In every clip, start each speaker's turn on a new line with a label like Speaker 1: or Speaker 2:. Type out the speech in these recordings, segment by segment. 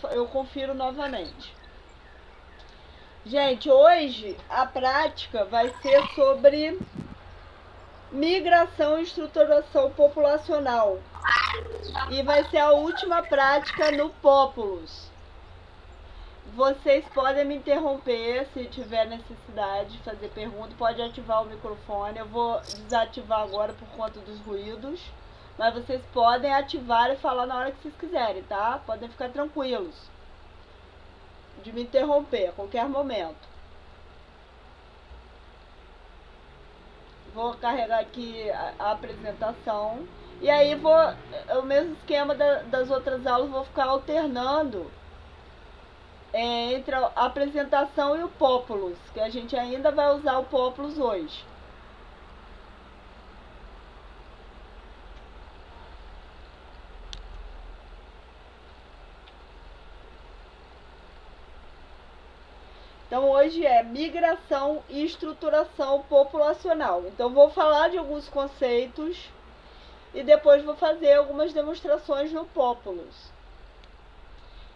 Speaker 1: eu confiro novamente. Gente, hoje a prática vai ser sobre migração e estruturação populacional. E vai ser a última prática no Populus. Vocês podem me interromper se tiver necessidade de fazer pergunta, pode ativar o microfone. Eu vou desativar agora por conta dos ruídos, mas vocês podem ativar e falar na hora que vocês quiserem, tá? Podem ficar tranquilos de me interromper a qualquer momento. Vou carregar aqui a apresentação e aí o mesmo esquema das outras aulas, vou ficar alternando entre a apresentação e o Populus, que a gente ainda vai usar o Populus hoje. Então hoje é migração e estruturação populacional. Então vou falar de alguns conceitos e depois vou fazer algumas demonstrações no Populus.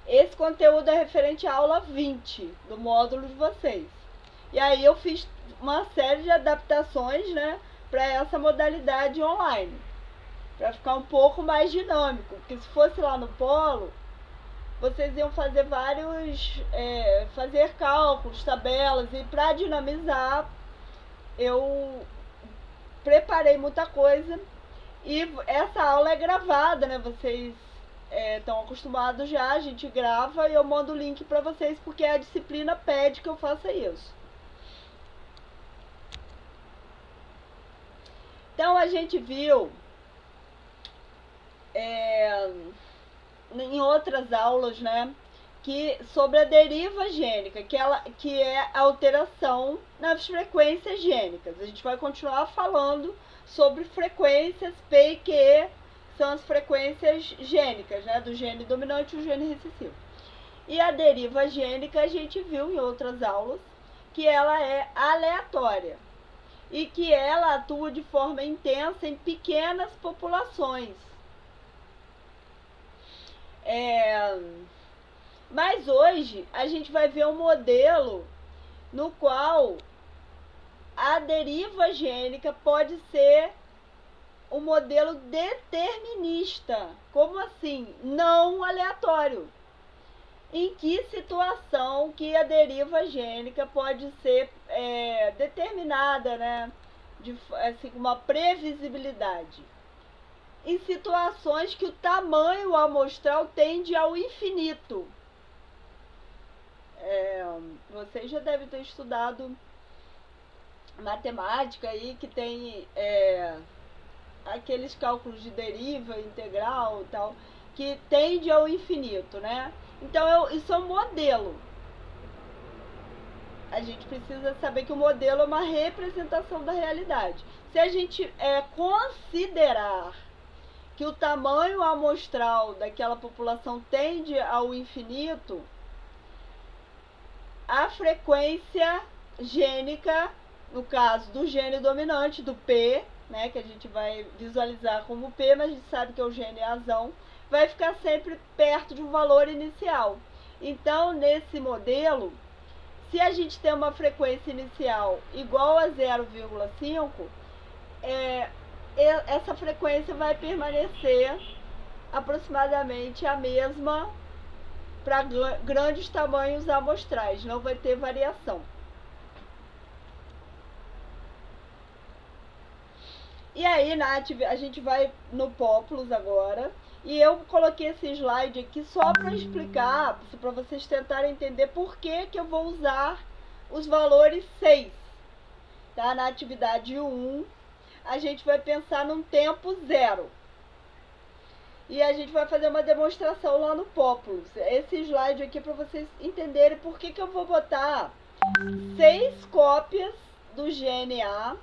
Speaker 1: Esse conteúdo é referente à aula 20 do módulo de vocês. E aí eu fiz uma série de adaptações, né, para essa modalidade online, para ficar um pouco mais dinâmico, porque se fosse lá no Polo, vocês iam fazer fazer cálculos, tabelas, e para dinamizar eu preparei muita coisa. E essa aula é gravada, né? Vocês estão acostumados já, a gente grava e eu mando o link para vocês, porque a disciplina pede que eu faça isso. Então a gente viu em outras aulas, né, sobre a deriva gênica, que é a alteração nas frequências gênicas. A gente vai continuar falando sobre frequências P e Q, são as frequências gênicas, né, do gene dominante e o gene recessivo. E a deriva gênica a gente viu em outras aulas que ela é aleatória e que ela atua de forma intensa em pequenas populações. Mas hoje a gente vai ver um modelo no qual a deriva gênica pode ser um modelo determinista. Como assim? Não aleatório. Em que situação que a deriva gênica pode ser determinada, né, de assim, uma previsibilidade? Em situações que o tamanho amostral tende ao infinito. Vocês já devem ter estudado matemática aí, que tem aqueles cálculos de deriva integral e tal, que tende ao infinito, né? Então isso é um modelo. A gente precisa saber que o modelo é uma representação da realidade. Se a gente considerar que o tamanho amostral daquela população tende ao infinito, a frequência gênica, no caso do gene dominante, do P, né, que a gente vai visualizar como P, mas a gente sabe que é o gene azão, vai ficar sempre perto de um valor inicial. Então, nesse modelo, se a gente tem uma frequência inicial igual a 0,5, essa frequência vai permanecer aproximadamente a mesma para grandes tamanhos amostrais, não vai ter variação. E aí, Nath, a gente vai no Populus agora, e eu coloquei esse slide aqui só para explicar, para vocês tentarem entender por que eu vou usar os valores 6. Tá? Na atividade 1, a gente vai pensar num tempo 0. E a gente vai fazer uma demonstração lá no Populus. Esse slide aqui é para vocês entenderem por que eu vou botar 6 cópias do gene A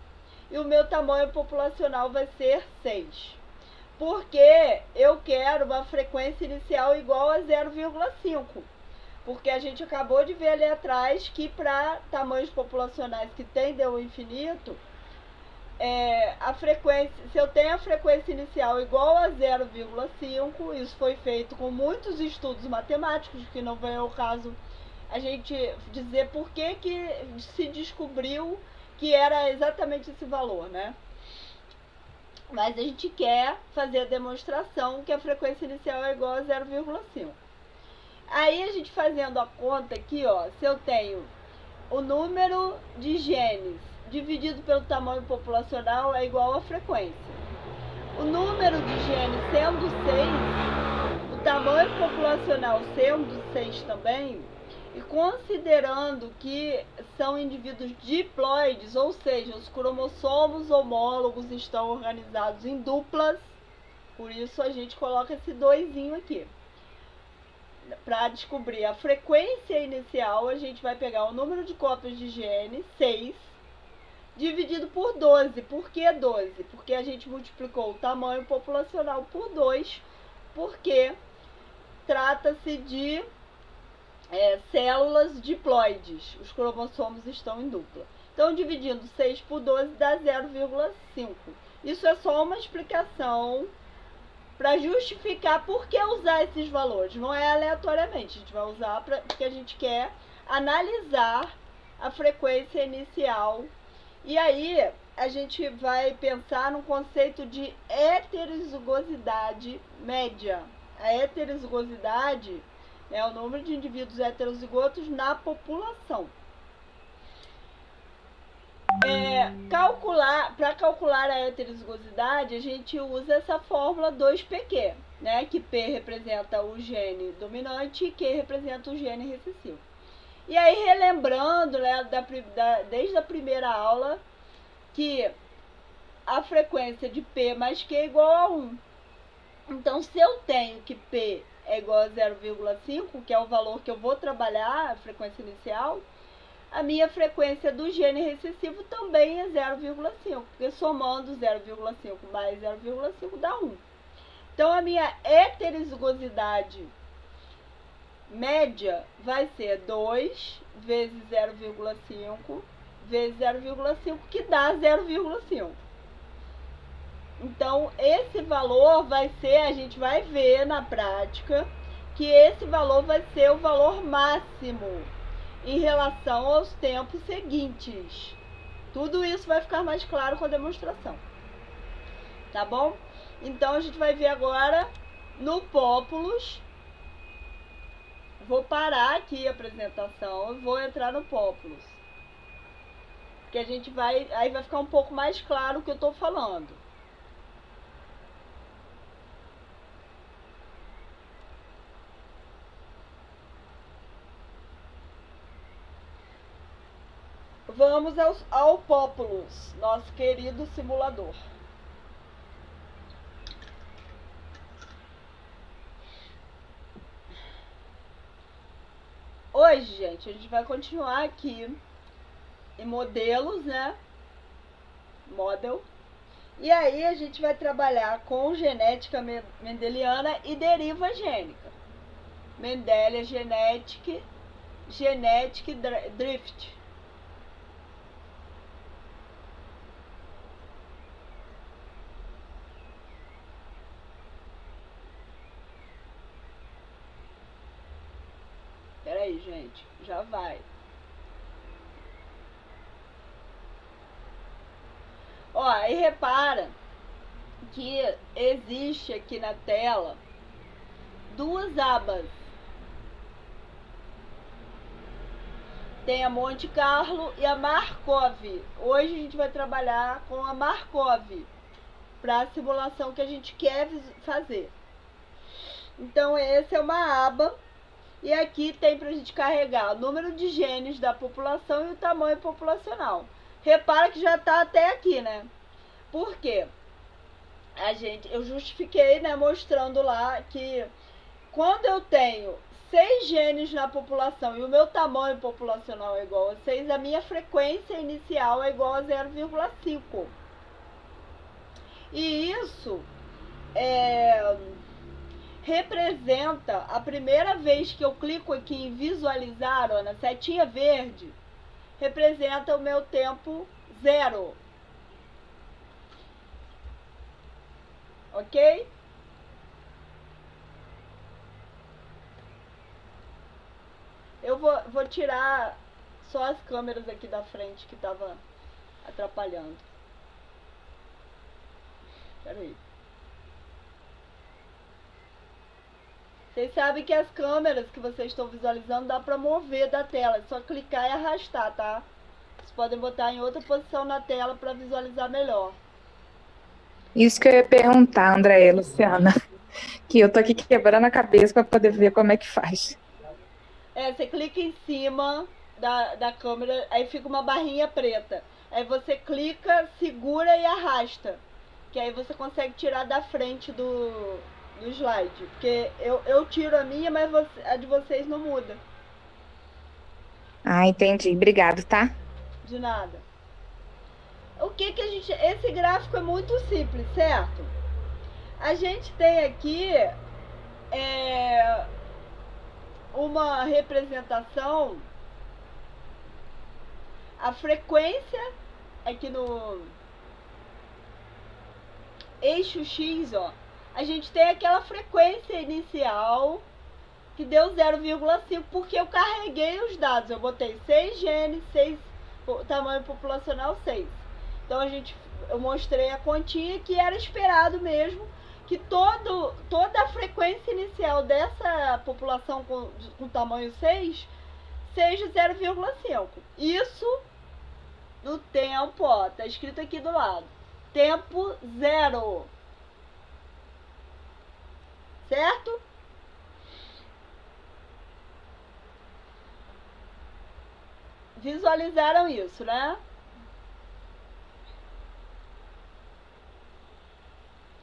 Speaker 1: e o meu tamanho populacional vai ser 6. Porque eu quero uma frequência inicial igual a 0,5. Porque a gente acabou de ver ali atrás que para tamanhos populacionais que tendem ao infinito, a frequência, se eu tenho a frequência inicial igual a 0,5, isso foi feito com muitos estudos matemáticos, que não vem ao caso a gente dizer por que se descobriu que era exatamente esse valor, né? Mas a gente quer fazer a demonstração que a frequência inicial é igual a 0,5. Aí a gente fazendo a conta aqui, ó, se eu tenho o número de genes dividido pelo tamanho populacional é igual à frequência. O número de genes sendo 6, o tamanho populacional sendo 6 também, e considerando que são indivíduos diploides, ou seja, os cromossomos homólogos estão organizados em duplas, por isso a gente coloca esse 2 aqui. Para descobrir a frequência inicial, a gente vai pegar o número de cópias de gene, 6, dividido por 12. Por que 12? Porque a gente multiplicou o tamanho populacional por 2, porque trata-se de células diploides. Os cromossomos estão em dupla. Então, dividindo 6 por 12 dá 0,5. Isso é só uma explicação para justificar por que usar esses valores. Não é aleatoriamente, a gente vai usar porque a gente quer analisar a frequência inicial. E aí a gente vai pensar no conceito de heterozigosidade média. A heterozigosidade é o número de indivíduos heterozigotos na população. Para calcular a heterozigosidade, a gente usa essa fórmula 2pq, né? Que P representa o gene dominante e Q representa o gene recessivo. E aí, relembrando, né, desde a primeira aula, que a frequência de P mais Q é igual a 1. Então, se eu tenho que P é igual a 0,5, que é o valor que eu vou trabalhar, a frequência inicial, a minha frequência do gene recessivo também é 0,5, porque somando 0,5 mais 0,5 dá 1. Então, a minha heterozigosidade média vai ser 2 vezes 0,5 vezes 0,5, que dá 0,5. Então, esse valor vai ser, a gente vai ver na prática, que esse valor vai ser o valor máximo em relação aos tempos seguintes. Tudo isso vai ficar mais claro com a demonstração. Tá bom? Então, a gente vai ver agora no Populus. Vou parar aqui a apresentação e vou entrar no Populus. Porque a gente aí vai ficar um pouco mais claro o que eu estou falando. Vamos ao Populus, nosso querido simulador. Hoje, gente, a gente vai continuar aqui em modelos, né? Model. E aí a gente vai trabalhar com genética mendeliana e deriva gênica. Mendelian Genetic Drift. Peraí, gente, já vai. Ó, e repara que existe aqui na tela duas abas. Tem a Monte Carlo e a Markov. Hoje a gente vai trabalhar com a Markov para a simulação que a gente quer fazer. Então, essa é uma aba. E aqui tem para a gente carregar o número de genes da população e o tamanho populacional. Repara que já está até aqui, né? Por quê? Eu justifiquei, né, mostrando lá que quando eu tenho 6 genes na população e o meu tamanho populacional é igual a 6, a minha frequência inicial é igual a 0,5. E isso representa a primeira vez que eu clico aqui em visualizar, ó, na setinha verde, representa o meu tempo 0. ok? Eu vou tirar só as câmeras aqui da frente que tava atrapalhando. Pera aí. Vocês sabem que as câmeras que vocês estão visualizando dá pra mover da tela. É só clicar e arrastar, tá? Vocês podem botar em outra posição na tela pra visualizar melhor.
Speaker 2: Isso que eu ia perguntar, André e Luciana, que eu tô aqui quebrando a cabeça para poder ver como é que faz.
Speaker 1: Você clica em cima da câmera, aí fica uma barrinha preta. Aí você clica, segura e arrasta. Que aí você consegue tirar da frente do slide. Porque eu tiro a minha, mas a de vocês não muda.
Speaker 2: Ah, entendi. Obrigado, tá?
Speaker 1: De nada. O que a gente... Esse gráfico é muito simples, certo? A gente tem aqui uma representação, a frequência aqui no eixo X, ó. A gente tem aquela frequência inicial que deu 0,5 porque eu carreguei os dados. Eu botei 6 genes, 6, tamanho populacional 6. Então eu mostrei a continha que era esperado mesmo que toda a frequência inicial dessa população com tamanho 6 seja 0,5. Isso no tempo, ó, tá escrito aqui do lado. Tempo zero. Certo? Visualizaram isso, né?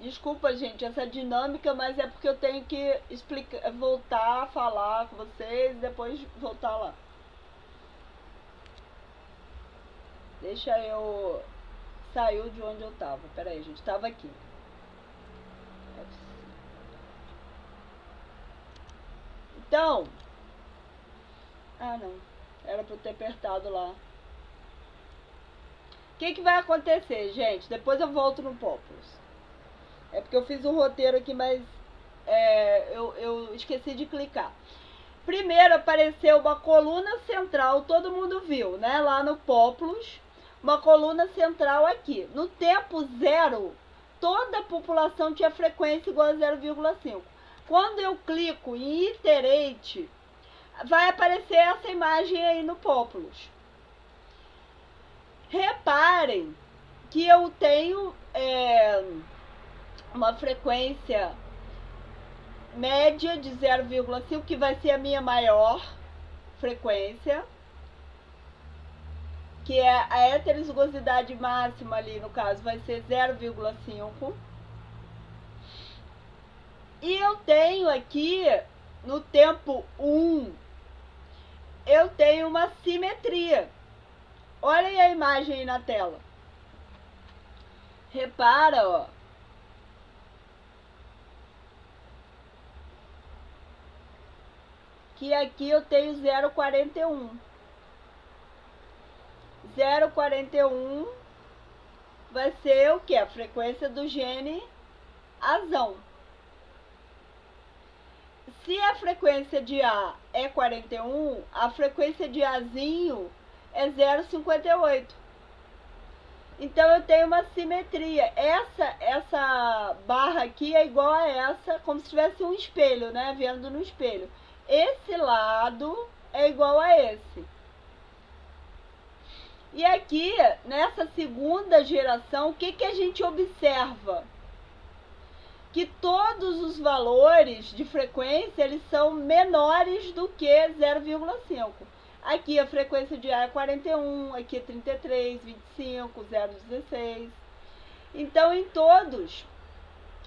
Speaker 1: Desculpa, gente, essa dinâmica, mas é porque eu tenho que explicar, voltar a falar com vocês e depois voltar lá. Deixa eu... Saiu de onde eu tava. Pera aí, gente. Tava aqui. Então... Ah, não. Era pra eu ter apertado lá. O que vai acontecer, gente? Depois eu volto no Populous. É porque eu fiz um roteiro aqui, mas eu esqueci de clicar. Primeiro apareceu uma coluna central, todo mundo viu, né? Lá no Populous, uma coluna central aqui. No tempo zero, toda a população tinha frequência igual a 0,5. Quando eu clico em Iterate, vai aparecer essa imagem aí no Populous. Reparem que eu tenho uma frequência média de 0,5, que vai ser a minha maior frequência, que é a heterozigosicidade máxima ali, no caso, vai ser 0,5. E eu tenho aqui, no tempo 1, eu tenho uma simetria. Olhem a imagem aí na tela. Repara, ó. Que aqui eu tenho 0,41. 0,41 vai ser o que? A frequência do gene azão. Se a frequência de A é 41, a frequência de Azinho é 0,58. Então eu tenho uma simetria. Essa barra aqui é igual a essa, como se tivesse um espelho, né? Vendo no espelho. Esse lado é igual a esse. E aqui, nessa segunda geração, o que a gente observa? Que todos os valores de frequência, eles são menores do que 0,5. Aqui a frequência de A é 41, aqui é 33, 25, 0,16. Então, em todos,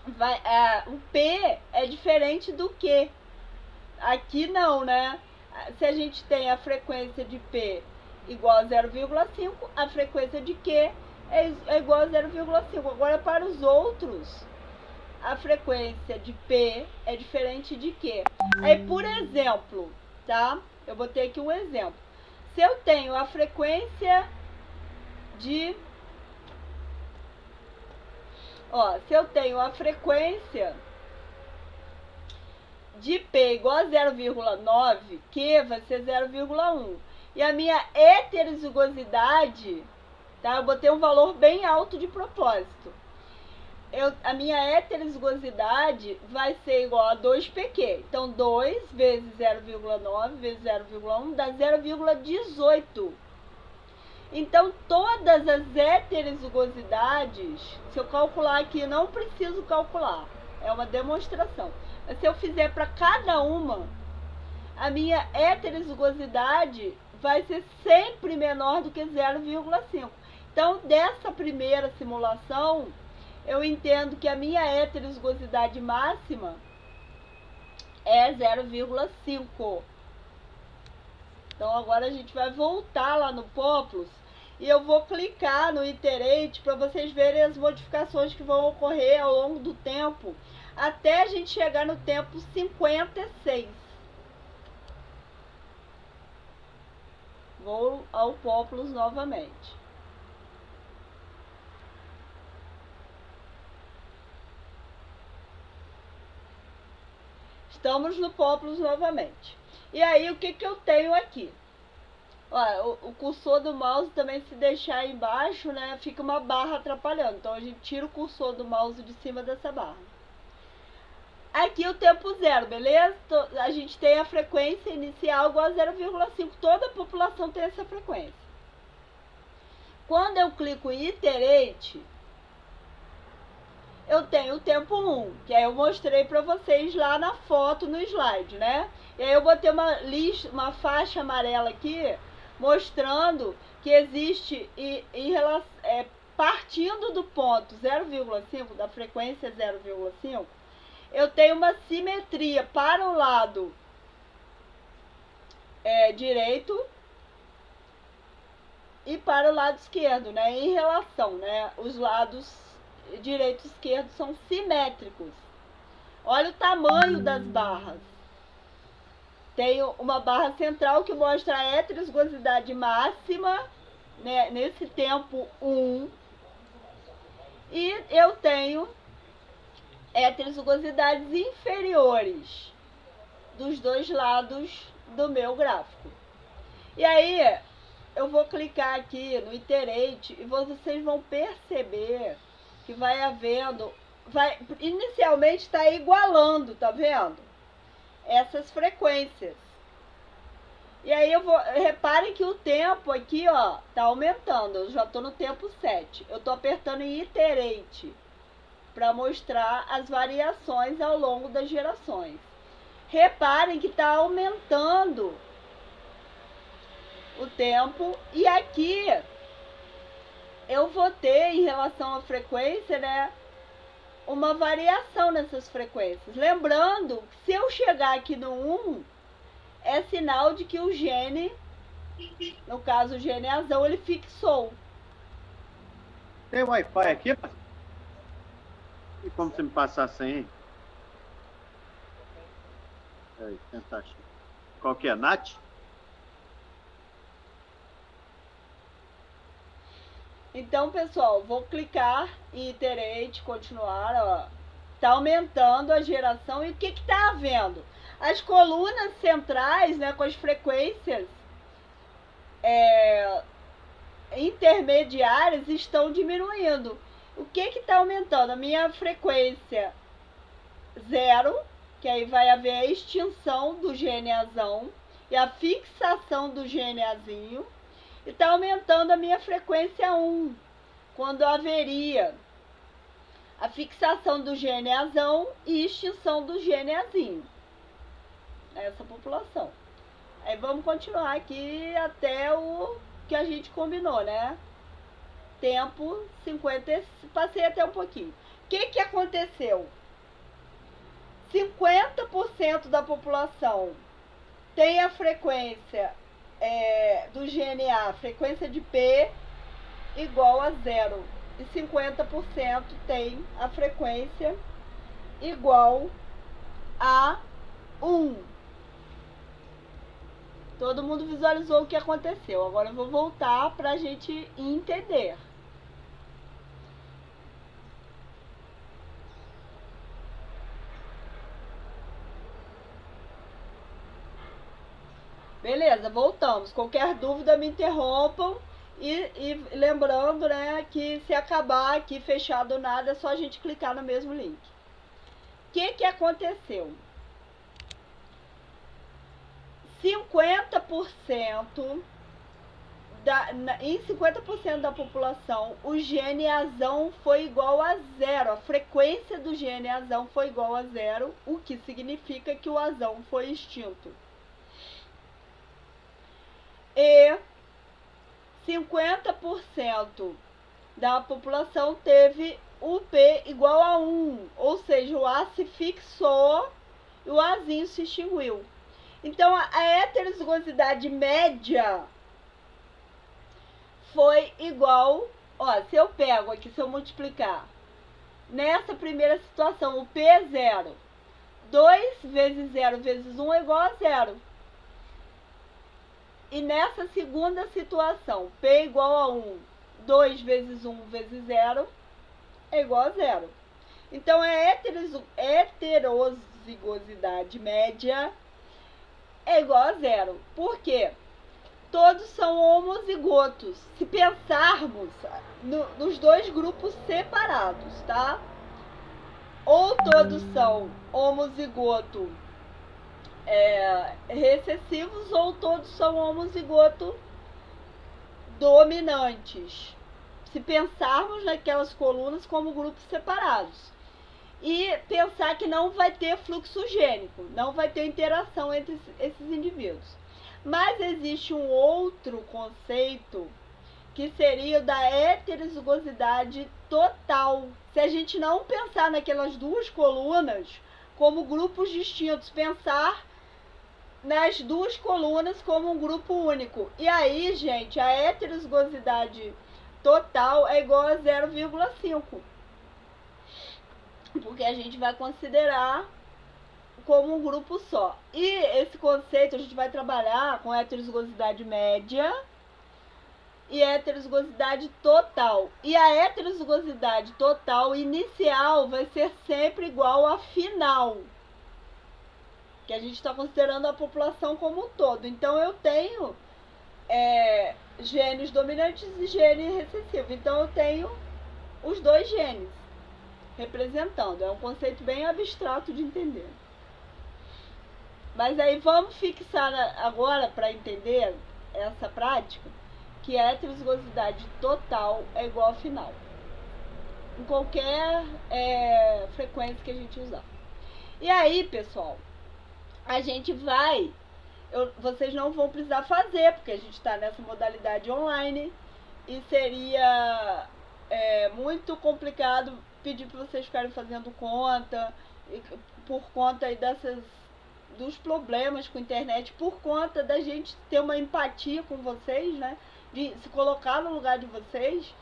Speaker 1: o P é diferente do Q. Aqui não, né? Se a gente tem a frequência de P igual a 0,5, a frequência de Q é igual a 0,5. Agora, para os outros, a frequência de P é diferente de Q. Aí, por exemplo, tá? Eu botei aqui um exemplo. Se eu tenho a frequência de Ó, se eu tenho a frequência de P igual a 0,9, Q vai ser 0,1. E a minha heterozigosidade, tá? Eu botei um valor bem alto de propósito. A minha heterozigosidade vai ser igual a 2pq. Então, 2 vezes 0,9 vezes 0,1 dá 0,18. Então, todas as heterozigosidades, se eu calcular aqui, não preciso calcular, é uma demonstração. Mas se eu fizer para cada uma, a minha heterozigosidade vai ser sempre menor do que 0,5. Então, dessa primeira simulação, eu entendo que a minha heterozigosidade máxima é 0,5. Então, agora a gente vai voltar lá no Populus e eu vou clicar no Iterate para vocês verem as modificações que vão ocorrer ao longo do tempo, até a gente chegar no tempo 56. Vou ao Populus novamente. Estamos no Populus novamente. E aí, o que eu tenho aqui? Olha, o cursor do mouse também, se deixar aí embaixo, né, fica uma barra atrapalhando. Então, a gente tira o cursor do mouse de cima dessa barra. Aqui o tempo zero, beleza? A gente tem a frequência inicial igual a 0,5. Toda a população tem essa frequência. Quando eu clico em Iterate, eu tenho o tempo 1, que aí eu mostrei para vocês lá na foto, no slide, né? E aí eu botei uma faixa amarela aqui, mostrando que existe, partindo do ponto 0,5, da frequência 0,5, eu tenho uma simetria para o lado direito e para o lado esquerdo, né? Em relação, né? Os lados direito e esquerdo são simétricos. Olha o tamanho das barras. Tem uma barra central que mostra a heterozigosidade máxima, né, nesse tempo 1. E eu tenho heterozigosidades inferiores dos dois lados do meu gráfico. E aí, eu vou clicar aqui no Iterate e vocês vão perceber que vai havendo, inicialmente está igualando, tá vendo? Essas frequências. E aí reparem que o tempo aqui, ó, tá aumentando. Eu já tô no tempo 7. Eu tô apertando em Iterate para mostrar as variações ao longo das gerações. Reparem que está aumentando o tempo, e aqui eu vou ter, em relação à frequência, né, uma variação nessas frequências. Lembrando que se eu chegar aqui no 1, é sinal de que o gene, no caso o gene azul, ele fixou.
Speaker 3: Tem Wi-Fi aqui? E como você me passar a senha? Tentar achar. Qual que é? Nath?
Speaker 1: Então, pessoal, vou clicar em Iterate, continuar, ó. Tá aumentando a geração. E o que tá havendo? As colunas centrais, né, com as frequências intermediárias estão diminuindo. O que está aumentando? A minha frequência 0, que aí vai haver a extinção do gene azão e a fixação do gene azinho. E está aumentando a minha frequência 1, quando haveria a fixação do gene azão e extinção do gene azinho. Essa população. Aí vamos continuar aqui até o que a gente combinou, né? Tempo 50, passei até um pouquinho. O que aconteceu? 50% da população tem a frequência do gene A, frequência de P igual a 0. E 50% tem a frequência igual a 1. Todo mundo visualizou o que aconteceu. Agora eu vou voltar para a gente entender. Beleza, voltamos. Qualquer dúvida me interrompam. E lembrando, né, que se acabar aqui fechado nada, é só a gente clicar no mesmo link. O que aconteceu? 50% em 50% da população, o gene azão foi igual a zero. A frequência do gene azão foi igual a zero, o que significa que o azão foi extinto. E 50% da população teve o P igual a 1, ou seja, o A se fixou e o Azinho se extinguiu. Então, a heterozigosidade média foi igual, ó, se eu pego aqui, se eu multiplicar, nessa primeira situação, o P é 0. 2 vezes 0 vezes 1 é igual a 0. E nessa segunda situação, P é igual a 1, 2 vezes 1 vezes 0 é igual a 0. Então, a heterozigosidade média é igual a 0. Por quê? Todos são homozigotos. Se pensarmos nos dois grupos separados, tá? Ou todos são homozigoto recessivos, ou todos são homozigoto dominantes. Se pensarmos naquelas colunas como grupos separados. E pensar que não vai ter fluxo gênico, não vai ter interação entre esses indivíduos. Mas existe um outro conceito que seria o da heterozigosidade total. Se a gente não pensar naquelas duas colunas como grupos distintos, pensar nas duas colunas como um grupo único. E aí, gente, a heterozigosidade total é igual a 0,5. Porque a gente vai considerar como um grupo só. E esse conceito a gente vai trabalhar com heterozigosidade média e heterozigosidade total. E a heterozigosidade total inicial vai ser sempre igual à final, que a gente está considerando a população como um todo. Então eu tenho genes dominantes e genes recessivos. Então eu tenho os dois genes representando. É um conceito bem abstrato de entender. Mas aí vamos fixar agora, para entender essa prática, que a heterozigosidade total é igual a final, em qualquer frequência que a gente usar. E aí, pessoal, a gente vai... vocês não vão precisar fazer, porque a gente está nessa modalidade online, e seria muito complicado pedir para vocês ficarem fazendo conta, por conta aí dos problemas com a internet, por conta da gente ter uma empatia com vocês, né? De se colocar no lugar de vocês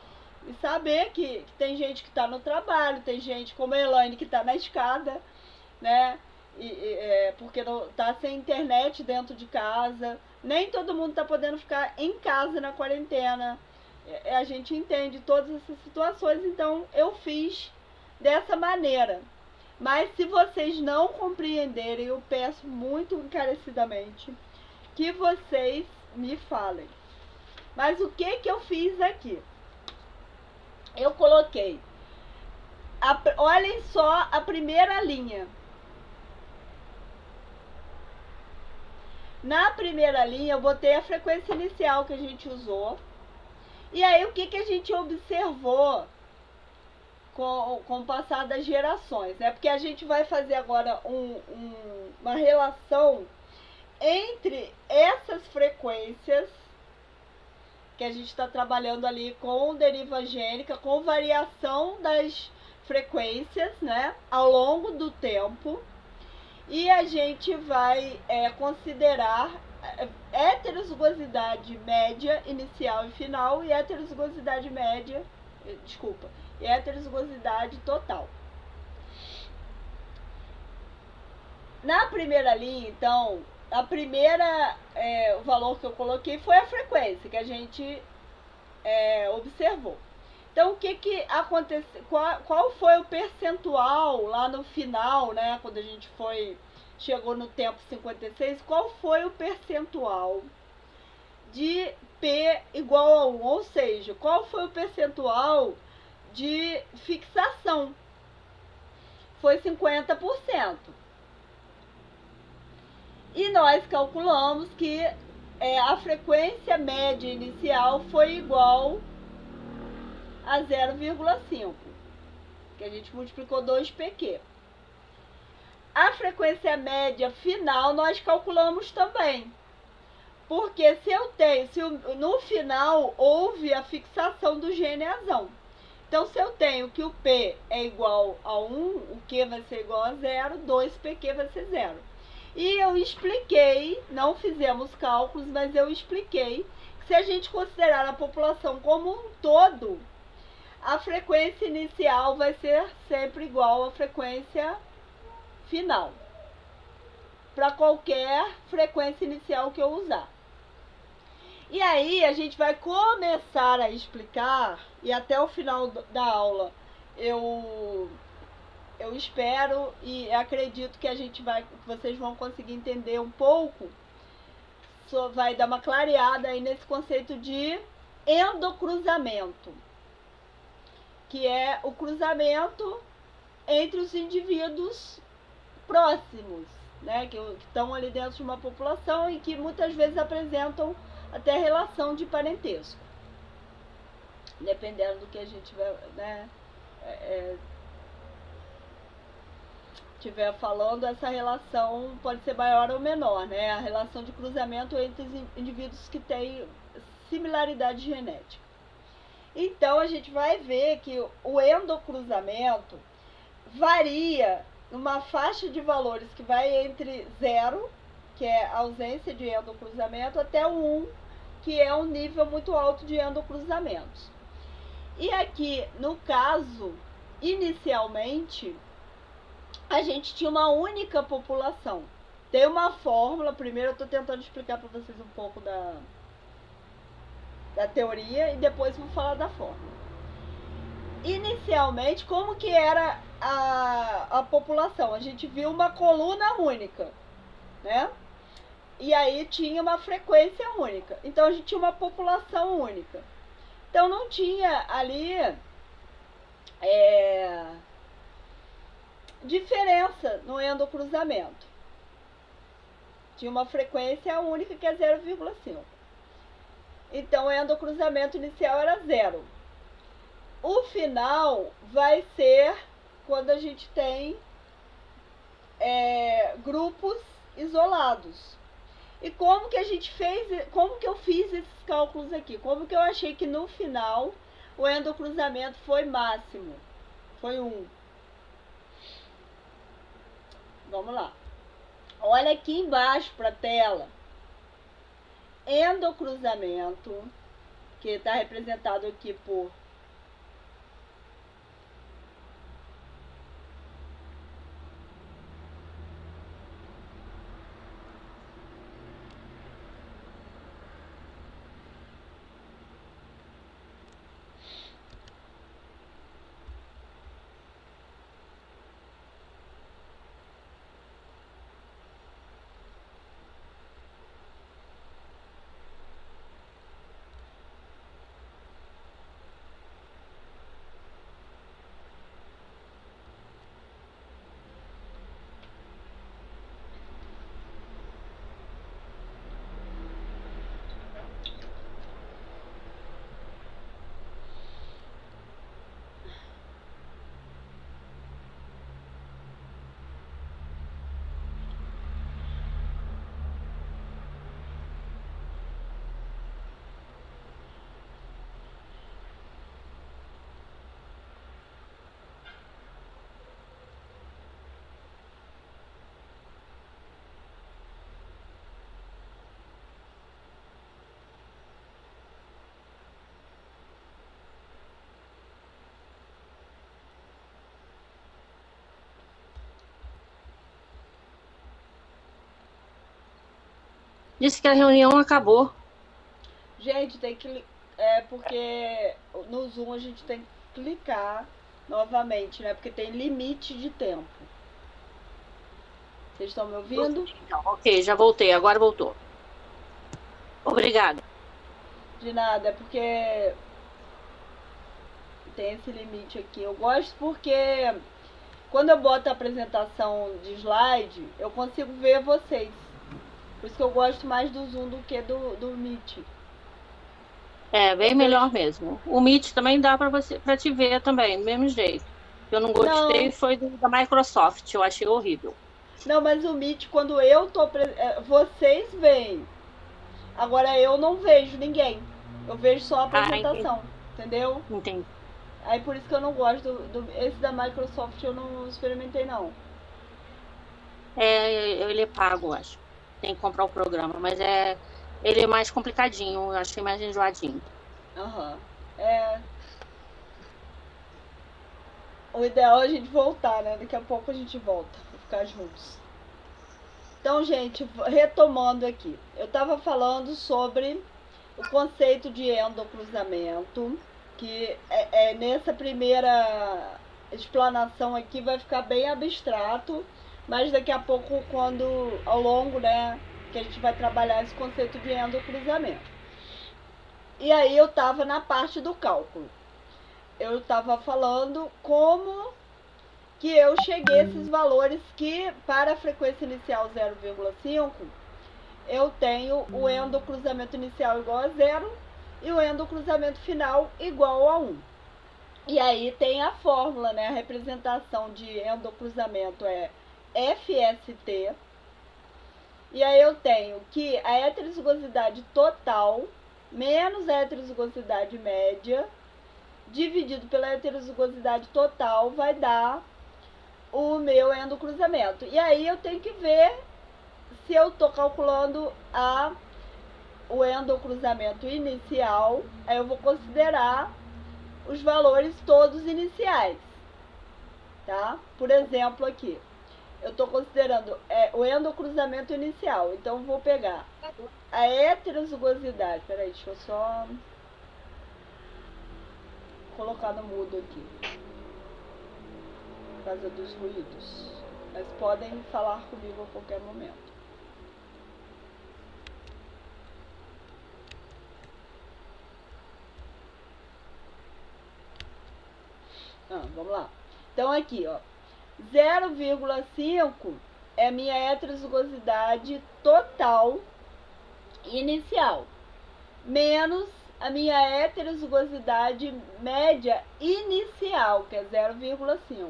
Speaker 1: e saber que tem gente que está no trabalho, tem gente como a Elaine que está na escada, né? Porque está sem internet dentro de casa, nem todo mundo está podendo ficar em casa na quarentena. A gente entende todas essas situações, então eu fiz dessa maneira. Mas se vocês não compreenderem, eu peço muito encarecidamente que vocês me falem. Mas o que eu fiz aqui? Eu coloquei, olhem só a primeira linha. Na primeira linha eu botei a frequência inicial que a gente usou. E aí o que a gente observou com o passar das gerações, né? Porque a gente vai fazer agora uma relação entre essas frequências que a gente está trabalhando ali com deriva gênica, com variação das frequências, né, ao longo do tempo, e a gente vai considerar heterozigosidade média inicial e final e heterozigosidade média, e heterozigosidade total. Na primeira linha, então, o valor que eu coloquei foi a frequência que a gente observou. Então, o que aconteceu? Qual foi o percentual lá no final, né, quando a gente foi chegou no tempo 56, qual foi o percentual de P igual a 1? Ou seja, qual foi o percentual de fixação? Foi 50%. E nós calculamos que a frequência média inicial foi igual a 0,5, que a gente multiplicou 2pq. A frequência média final nós calculamos também, porque se no final houve a fixação do GNAzão. Então, se eu tenho que o P é igual a 1, o Q vai ser igual a 0, 2pq vai ser 0. E eu expliquei, não fizemos cálculos, mas eu expliquei que se a gente considerar a população como um todo, a frequência inicial vai ser sempre igual à frequência final, para qualquer frequência inicial que eu usar. E aí a gente vai começar a explicar, e até o final da aula eu espero e acredito que vocês vão conseguir entender um pouco, só vai dar uma clareada aí nesse conceito de endocruzamento, que é o cruzamento entre os indivíduos próximos, né, que estão ali dentro de uma população e que muitas vezes apresentam até relação de parentesco, dependendo do que a gente vai, né, estiver falando, essa relação pode ser maior ou menor, né, a relação de cruzamento entre os indivíduos que têm similaridade genética. Então a gente vai ver que o endocruzamento varia numa faixa de valores que vai entre 0, que é a ausência de endocruzamento, até o 1, que é um nível muito alto de endocruzamentos. E aqui, no caso, inicialmente, a gente tinha uma única população. Tem uma fórmula, primeiro eu estou tentando explicar para vocês um pouco da teoria e depois vou falar da fórmula. Inicialmente, como que era a população? A gente viu uma coluna única, né? E aí tinha uma frequência única. Então a gente tinha uma população única. Então não tinha ali diferença no endocruzamento. Tinha uma frequência única que é 0,5. Então o endocruzamento inicial era 0. O final vai ser quando a gente tem grupos isolados. E como que a gente fez, como que eu fiz esses cálculos aqui? Como que eu achei que no final o endocruzamento foi máximo? Foi 1. Vamos lá. Olha aqui embaixo para a tela. Endocruzamento, que está representado aqui por
Speaker 4: Disse que a reunião acabou.
Speaker 1: Gente, tem que... porque no Zoom a gente tem que clicar novamente, né? Porque tem limite de tempo. Vocês estão me ouvindo?
Speaker 4: Então, ok, já voltei, agora voltou. Obrigada.
Speaker 1: De nada, é porque tem esse limite aqui. Eu gosto porque quando eu boto a apresentação de slide, eu consigo ver vocês. Por isso que eu gosto mais do Zoom do que do Meet.
Speaker 4: É, bem melhor mesmo. O Meet também dá para te ver também, do mesmo jeito. Eu não gostei foi da Microsoft, eu achei horrível.
Speaker 1: Não, mas o Meet, quando eu tô... vocês veem. Agora eu não vejo ninguém. Eu vejo só a apresentação, entendeu?
Speaker 4: Entendi.
Speaker 1: Aí por isso que eu não gosto esse da Microsoft eu não experimentei não.
Speaker 4: Ele é pago, acho. Tem que comprar o programa, mas ele é mais complicadinho, eu achei mais enjoadinho.
Speaker 1: O ideal é a gente voltar, né? Daqui a pouco a gente volta pra ficar juntos. Então, gente, retomando aqui. Eu tava falando sobre o conceito de endocruzamento, que nessa primeira explanação aqui vai ficar bem abstrato, mas daqui a pouco, ao longo, né, que a gente vai trabalhar esse conceito de endocruzamento. E aí eu estava na parte do cálculo. Eu estava falando como que eu cheguei a esses valores que, para a frequência inicial 0,5, eu tenho o endocruzamento inicial igual a 0 e o endocruzamento final igual a 1. E aí tem a fórmula, né? A representação de endocruzamento é FST. E aí eu tenho que a heterozigosidade total menos a heterozigosidade média dividido pela heterozigosidade total vai dar o meu endocruzamento. E aí eu tenho que ver se eu estou calculando o endocruzamento inicial, aí eu vou considerar os valores todos iniciais, tá? Por exemplo, aqui, eu estou considerando o endocruzamento inicial, então eu vou pegar a heterozigosidade, peraí, deixa eu só colocar no mudo aqui, por causa dos ruídos, mas podem falar comigo a qualquer momento. Vamos lá. Então aqui, ó, 0,5 é a minha heterozigosidade total inicial, menos a minha heterozigosidade média inicial, que é 0,5.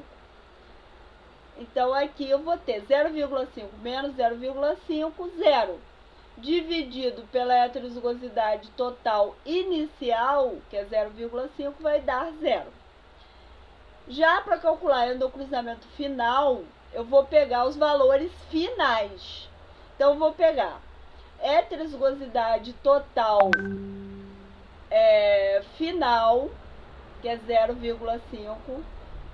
Speaker 1: Então aqui eu vou ter 0,5 menos 0,5, 0. Dividido pela heterozigosidade total inicial, que é 0,5, vai dar 0. Já para calcular endocruzamento final, eu vou pegar os valores finais. Então, eu vou pegar heterozigosidade total final, que é 0,5,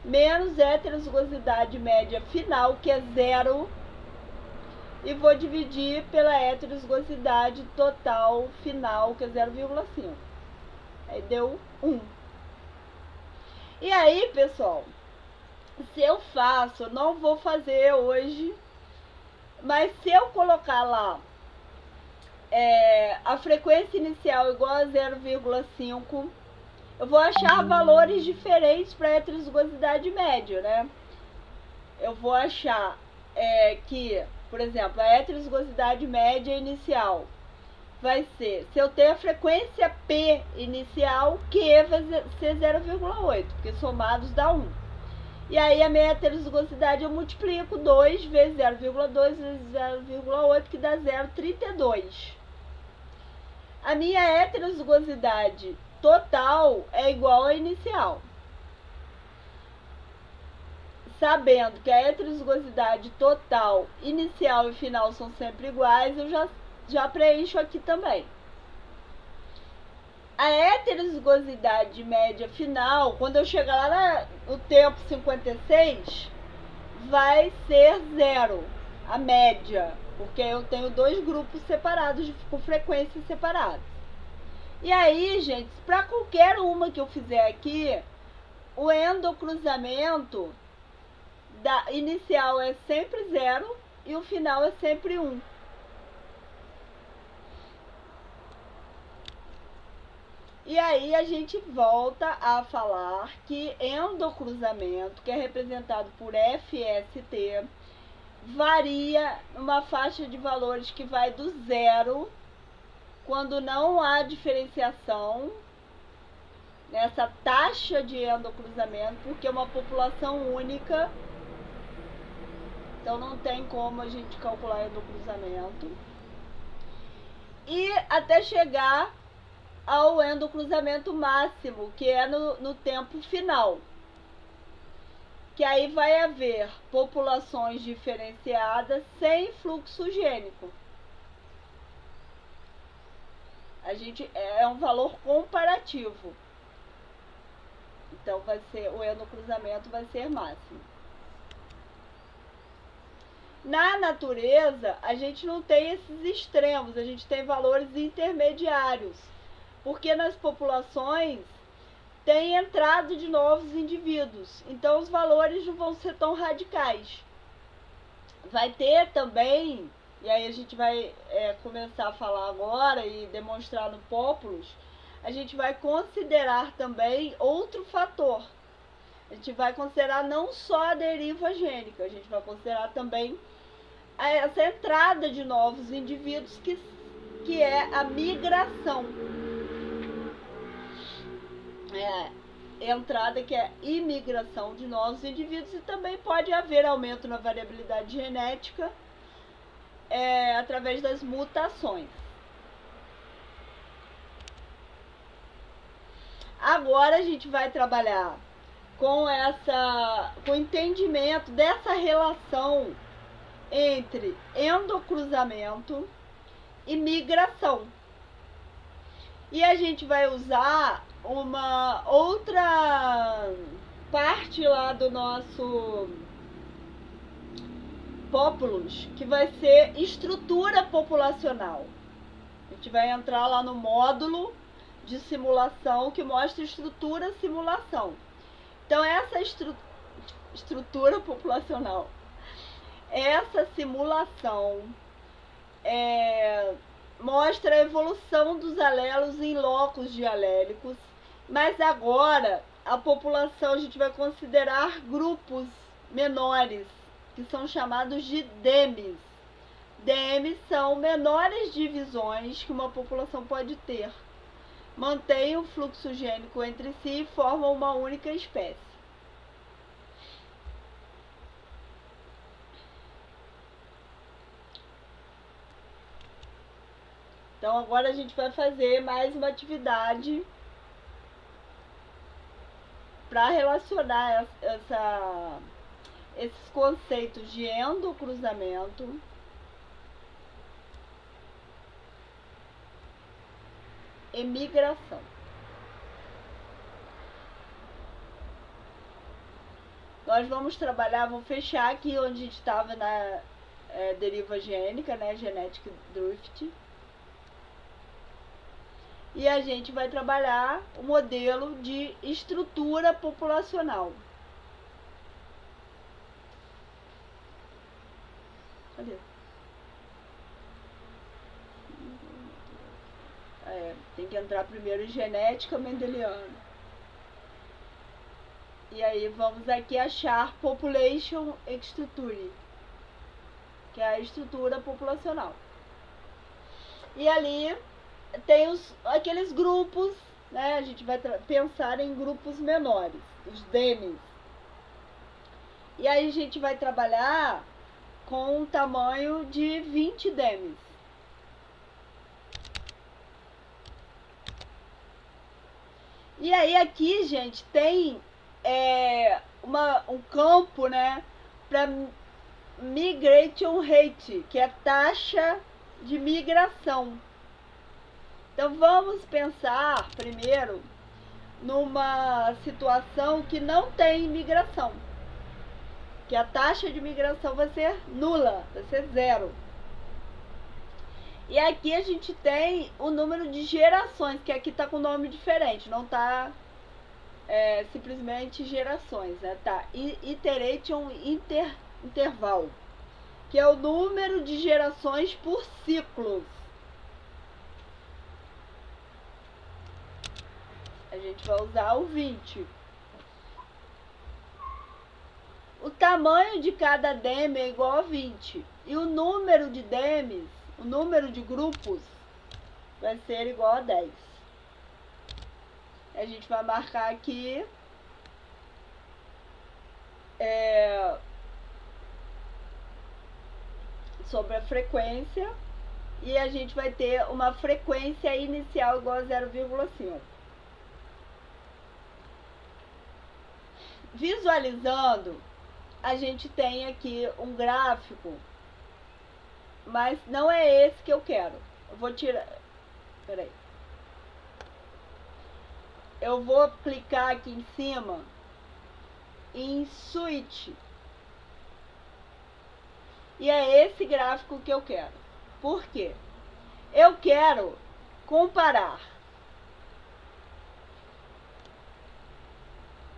Speaker 1: menos heterozigosidade média final, que é 0, e vou dividir pela heterozigosidade total final, que é 0,5. Aí deu 1. E aí, pessoal, se eu faço, eu não vou fazer hoje, mas se eu colocar lá a frequência inicial igual a 0,5, eu vou achar valores diferentes para a heterozigosidade média, né? Eu vou achar que, por exemplo, a heterozigosidade média inicial vai ser, se eu tenho a frequência P inicial, Q vai ser 0,8, porque somados dá 1. E aí a minha heterozigosidade eu multiplico 2 vezes 0,2 vezes 0,8, que dá 0,32. A minha heterozigosidade total é igual à inicial. Sabendo que a heterozigosidade total, inicial e final são sempre iguais, eu já preencho aqui também. A heterozigosidade média final, quando eu chegar lá no tempo 56, vai ser 0, a média, porque eu tenho dois grupos separados, com frequências separadas. E aí, gente, para qualquer uma que eu fizer aqui, o endocruzamento inicial é sempre 0 e o final é sempre 1. E aí a gente volta a falar que endocruzamento, que é representado por FST, varia numa faixa de valores que vai do 0, quando não há diferenciação nessa taxa de endocruzamento, porque é uma população única, então não tem como a gente calcular endocruzamento, e até chegar ao endocruzamento máximo, que é no tempo final, que aí vai haver populações diferenciadas sem fluxo gênico. A gente é um valor comparativo. Então vai ser, o endocruzamento vai ser máximo. Na natureza, a gente não tem esses extremos, a gente tem valores intermediários, porque nas populações tem entrado de novos indivíduos, então os valores não vão ser tão radicais. Vai ter também, e aí a gente vai começar a falar agora e demonstrar no Populus, a gente vai considerar também outro fator. A gente vai considerar não só a deriva gênica, a gente vai considerar também essa entrada de novos indivíduos, que é a migração. Entrada que é imigração de novos indivíduos, e também pode haver aumento na variabilidade genética através das mutações. Agora a gente vai trabalhar com o entendimento dessa relação entre endocruzamento e migração. E a gente vai usar uma outra parte lá do nosso Populus, que vai ser estrutura populacional. A gente vai entrar lá no módulo de simulação que mostra estrutura-simulação. Então essa estrutura populacional, essa simulação mostra a evolução dos alelos em locos dialélicos, mas agora a população a gente vai considerar grupos menores, que são chamados de DEMES. DEMES são menores divisões que uma população pode ter. Mantêm o fluxo gênico entre si e formam uma única espécie. Então agora a gente vai fazer mais uma atividade para relacionar esses conceitos de endocruzamento e migração. Nós vamos trabalhar, vou fechar aqui onde a gente estava na deriva gênica, né, genetic drift. E a gente vai trabalhar o modelo de estrutura populacional. Cadê? Tem que entrar primeiro em genética mendeliana. E aí vamos aqui achar population structure, que é a estrutura populacional. E ali tem aqueles grupos, né? A gente vai pensar em grupos menores, os DEMES. E aí a gente vai trabalhar com um tamanho de 20 DEMES. E aí aqui, gente, tem um campo, né, para migration rate, que é a taxa de migração. Então vamos pensar primeiro numa situação que não tem migração, que a taxa de migração vai ser nula, vai ser 0. E aqui a gente tem o número de gerações, que aqui está com nome diferente, não está simplesmente gerações, né? Tá iteration interval, que é o número de gerações por ciclos. A gente vai usar o 20. O tamanho de cada DEM é igual a 20. E o número de DEMs, o número de grupos, vai ser igual a 10. A gente vai marcar aqui sobre a frequência, e a gente vai ter uma frequência inicial igual a 0,5. Visualizando, a gente tem aqui um gráfico, mas não é esse que eu quero. Eu vou tirar... Peraí. Eu vou clicar aqui em cima em Switch. E é esse gráfico que eu quero. Por quê? Eu quero comparar.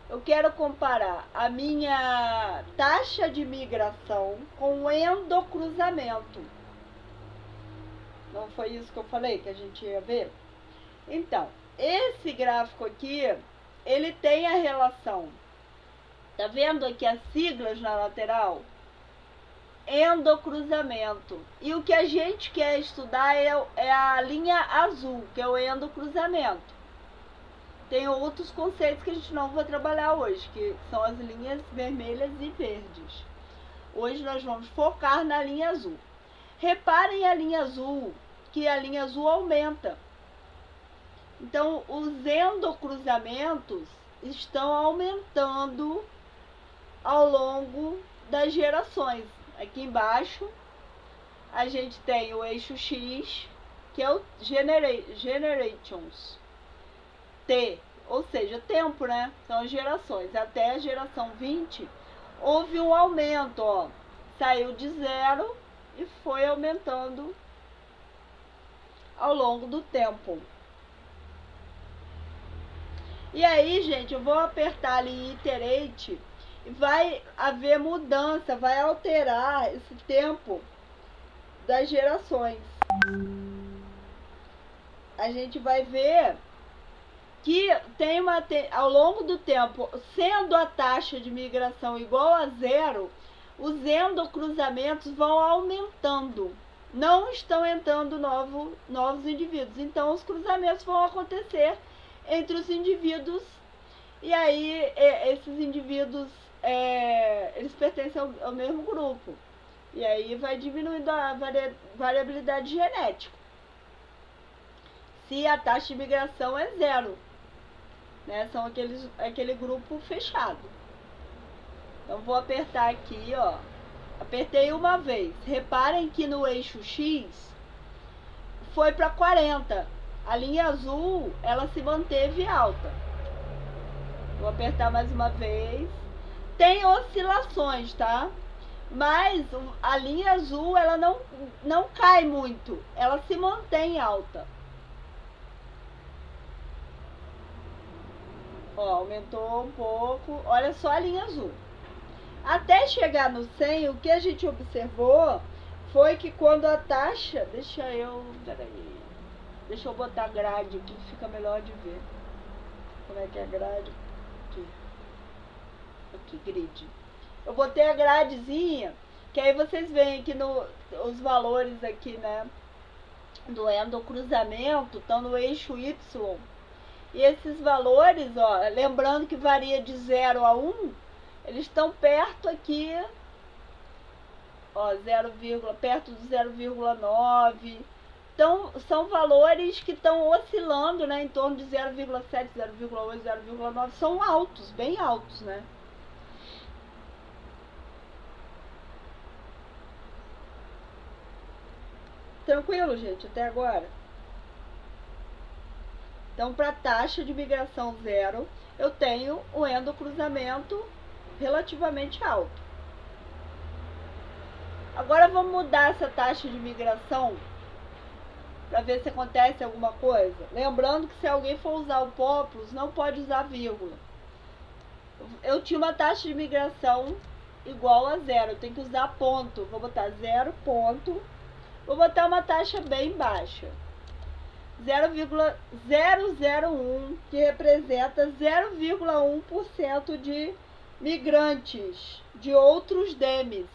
Speaker 1: Eu quero comparar a minha taxa de migração com o endocruzamento. Não foi isso que eu falei que a gente ia ver? Então, esse gráfico aqui, ele tem a relação. Tá vendo aqui as siglas na lateral? Endocruzamento. E o que a gente quer estudar é a linha azul, que é o endocruzamento. Tem outros conceitos que a gente não vai trabalhar hoje, que são as linhas vermelhas e verdes. Hoje nós vamos focar na linha azul. Reparem a linha azul, que a linha azul aumenta. Então, os endocruzamentos estão aumentando ao longo das gerações. Aqui embaixo, a gente tem o eixo X, que é o Generations. T, ou seja, tempo, né? São as gerações. Até a geração 20, houve um aumento, ó. Saiu de 0 e foi aumentando ao longo do tempo. E aí, gente, eu vou apertar ali Iterate e vai haver mudança, vai alterar esse tempo das gerações. A gente vai ver que tem ao longo do tempo, sendo a taxa de migração igual a 0, os endocruzamentos vão aumentando. Não estão entrando novos indivíduos. Então, os cruzamentos vão acontecer entre os indivíduos. E aí, esses indivíduos, eles pertencem ao mesmo grupo. E aí vai diminuindo a variabilidade genética. Se a taxa de migração é 0. Né? São aquele grupo fechado. Então, vou apertar aqui, ó. Apertei uma vez. Reparem que no eixo X foi para 40. A linha azul, ela se manteve alta. Vou apertar mais uma vez. Tem oscilações, tá? Mas a linha azul, ela não cai muito. Ela se mantém alta. Ó, aumentou um pouco. Olha só a linha azul. Até chegar no 100, o que a gente observou foi que quando a taxa... Deixa eu botar grade aqui, fica melhor de ver. Como é que é grade? Aqui, grid. Eu botei a gradezinha, que aí vocês veem que os valores aqui, né, do endocruzamento estão no eixo Y. E esses valores, ó, lembrando que varia de 0 a 1, eles estão perto aqui, ó, perto de 0,9. Então, são valores que estão oscilando, né, em torno de 0,7, 0,8, 0,9. São altos, bem altos, né? Tranquilo, gente, até agora? Então, para a taxa de migração 0, eu tenho o endocruzamento relativamente alto. Agora, vamos mudar essa taxa de migração para ver se acontece alguma coisa. Lembrando que se alguém for usar o Populus, não pode usar vírgula. Eu tinha uma taxa de migração igual a zero. Eu tenho que usar ponto. Vou botar 0 ponto. Vou botar uma taxa bem baixa. 0,001, que representa 0,1% de migrantes de outros DEMES.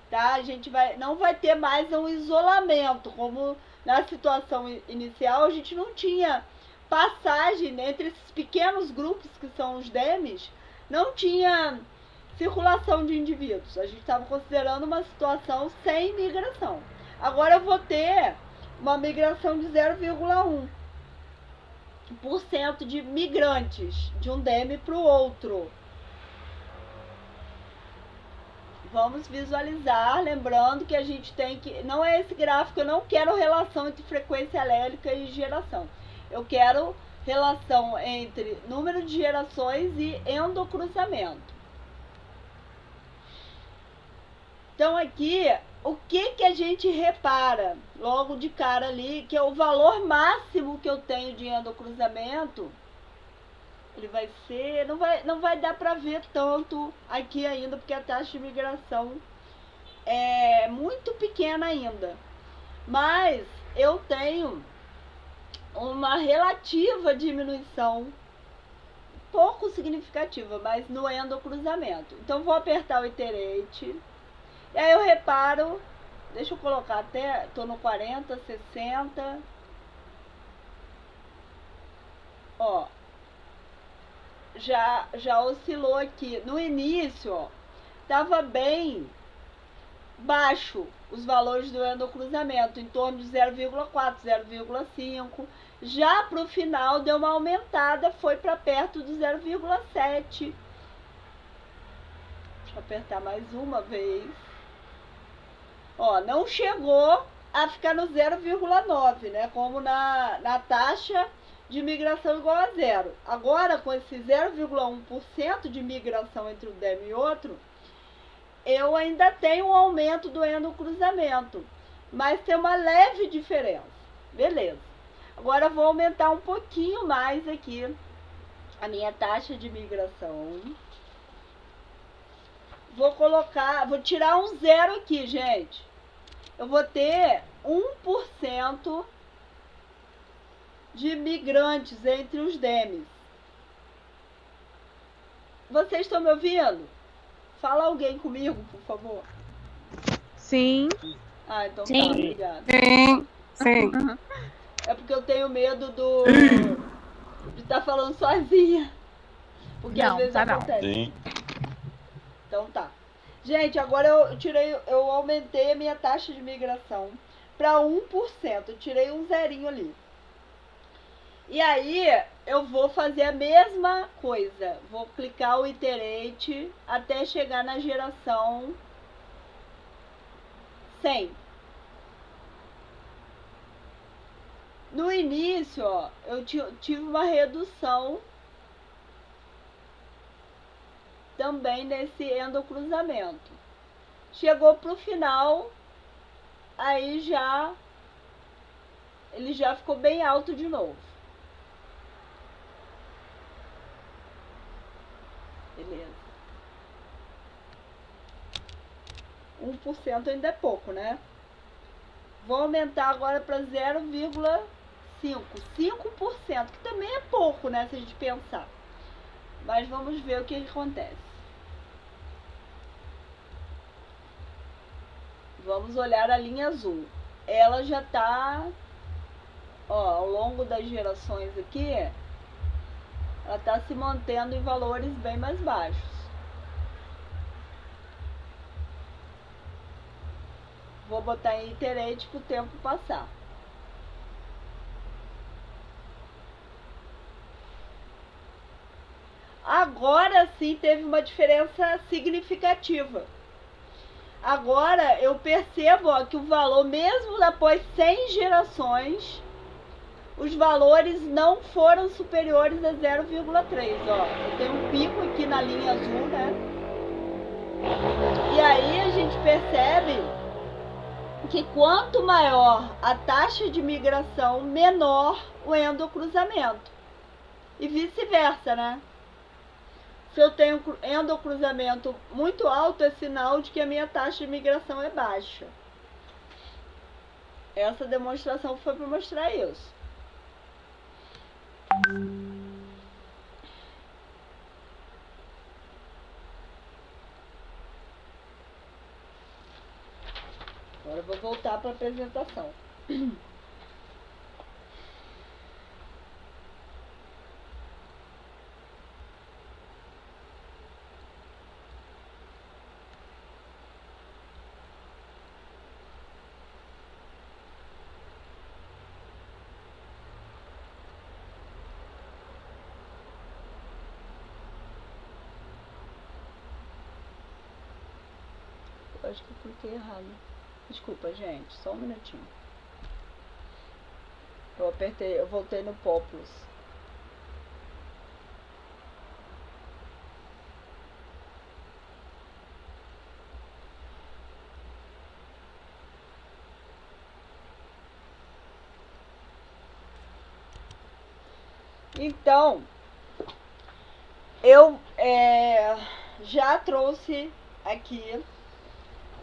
Speaker 1: Tá? A gente não vai ter mais um isolamento, como na situação inicial a gente não tinha passagem entre esses pequenos grupos que são os DEMES, não tinha circulação de indivíduos. A gente estava considerando uma situação sem migração. Agora eu vou ter uma migração de 0,1% de migrantes de um DEME para o outro. Vamos visualizar, lembrando que a gente tem que... Não é esse gráfico, eu não quero relação entre frequência alélica e geração. Eu quero relação entre número de gerações e endocruzamento. Então aqui, o que a gente repara logo de cara ali, que é o valor máximo que eu tenho de endocruzamento, ele vai ser, não vai dar para ver tanto aqui ainda, porque a taxa de migração é muito pequena ainda. Mas eu tenho uma relativa diminuição, pouco significativa, mas no endocruzamento. Então vou apertar o iterate. E aí eu reparo, deixa eu colocar até, tô no 40, 60. Ó, já oscilou aqui. No início, ó, tava bem baixo os valores do endocruzamento, em torno de 0,4, 0,5. Já para o final deu uma aumentada, foi para perto de 0,7. Deixa eu apertar mais uma vez. Ó, não chegou a ficar no 0,9, né? Como na taxa de migração igual a zero. Agora, com esse 0,1% de migração entre um DEME e outro, eu ainda tenho um aumento do endocruzamento, mas tem uma leve diferença. Beleza. Agora, eu vou aumentar um pouquinho mais aqui a minha taxa de migração. Vou tirar um zero aqui, gente. Eu vou ter 1% de migrantes entre os DEMES. Vocês estão me ouvindo? Fala alguém comigo, por favor.
Speaker 5: Sim.
Speaker 1: Ah, então
Speaker 4: Sim.
Speaker 1: tá, obrigada.
Speaker 5: Sim.
Speaker 1: É porque eu tenho medo de estar falando sozinha. Porque às vezes acontece.
Speaker 6: Sim.
Speaker 1: Então tá. Gente, agora eu aumentei a minha taxa de migração para 1%. Eu tirei um zerinho ali. E aí eu vou fazer a mesma coisa. Vou clicar o iterate até chegar na geração 100. No início, ó, eu tive uma redução também nesse endocruzamento. Chegou pro final, aí ele já ficou bem alto de novo. Beleza. 1% ainda é pouco, né? Vou aumentar agora para 0,5%. 5%, que também é pouco, né? Se a gente pensar. Mas vamos ver o que acontece. Vamos olhar a linha azul. Ela já está, ó, ao longo das gerações aqui, ela está se mantendo em valores bem mais baixos. Vou botar em iterate para o tempo passar. Agora sim teve uma diferença significativa. Agora eu percebo, ó, que o valor, mesmo após 100 gerações, os valores não foram superiores a 0,3. Ó, eu tenho um pico aqui na linha azul, né? E aí a gente percebe que quanto maior a taxa de migração, menor o endocruzamento. E vice-versa, né? Se eu tenho endocruzamento muito alto, é sinal de que a minha taxa de migração é baixa. Essa demonstração foi para mostrar isso. Agora eu vou voltar para a apresentação. Eu acho que eu cliquei errado. Desculpa, gente, só um minutinho. Eu voltei no Populus. Então, eu já trouxe aqui